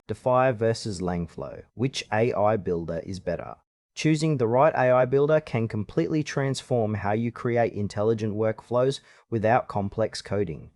Dify versus Langflow. Which AI builder is better? Choosing the right AI builder can completely transform how you create intelligent workflows without complex coding.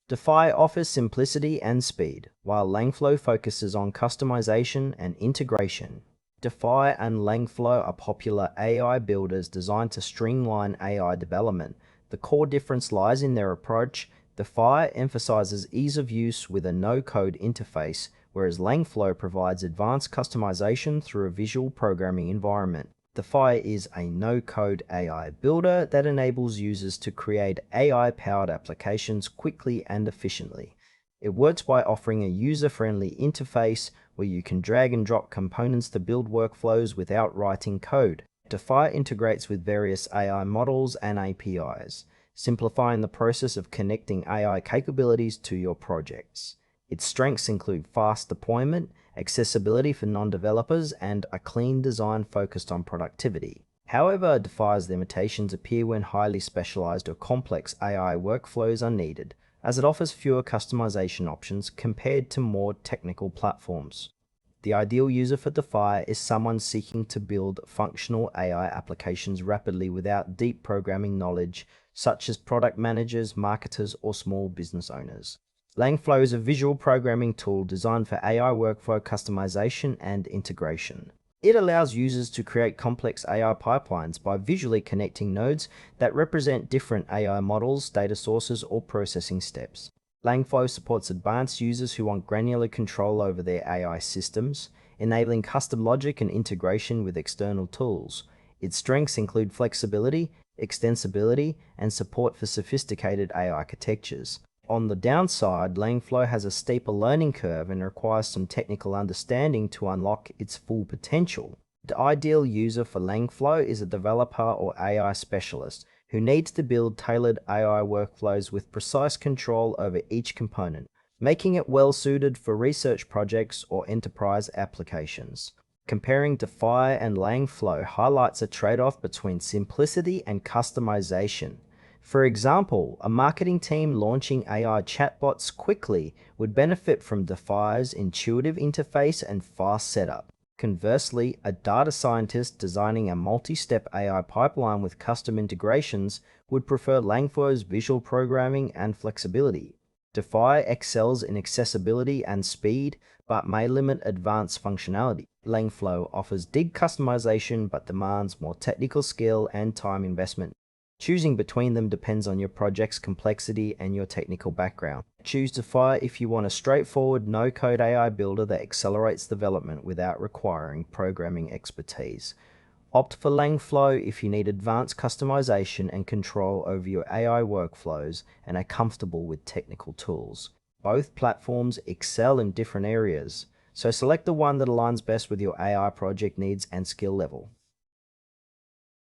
Dify offers simplicity and speed, while Langflow focuses on customization and integration. Dify and Langflow are popular AI builders designed to streamline AI development. The core difference lies in their approach. Dify emphasizes ease of use with a no-code interface, whereas Langflow provides advanced customization through a visual programming environment. Dify is a no-code AI builder that enables users to create AI-powered applications quickly and efficiently. It works by offering a user-friendly interface where you can drag and drop components to build workflows without writing code. Dify integrates with various AI models and APIs, simplifying the process of connecting AI capabilities to your projects. Its strengths include fast deployment, accessibility for non-developers, and a clean design focused on productivity. However, Dify's limitations appear when highly specialized or complex AI workflows are needed, as it offers fewer customization options compared to more technical platforms. The ideal user for Dify is someone seeking to build functional AI applications rapidly without deep programming knowledge, such as product managers, marketers, or small business owners. Langflow is a visual programming tool designed for AI workflow customization and integration. It allows users to create complex AI pipelines by visually connecting nodes that represent different AI models, data sources, or processing steps. Langflow supports advanced users who want granular control over their AI systems, enabling custom logic and integration with external tools. Its strengths include flexibility, extensibility, and support for sophisticated AI architectures. On the downside, Langflow has a steeper learning curve and requires some technical understanding to unlock its full potential. The ideal user for Langflow is a developer or AI specialist who needs to build tailored AI workflows with precise control over each component, making it well suited for research projects or enterprise applications. Comparing Dify and Langflow highlights a trade-off between simplicity and customization. For example, a marketing team launching AI chatbots quickly would benefit from Dify's intuitive interface and fast setup. Conversely, a data scientist designing a multi-step AI pipeline with custom integrations would prefer Langflow's visual programming and flexibility. Dify excels in accessibility and speed, but may limit advanced functionality. Langflow offers deep customization but demands more technical skill and time investment. Choosing between them depends on your project's complexity and your technical background. Choose Dify if you want a straightforward, no-code AI builder that accelerates development without requiring programming expertise. Opt for Langflow if you need advanced customization and control over your AI workflows and are comfortable with technical tools. Both platforms excel in different areas, so select the one that aligns best with your AI project needs and skill level.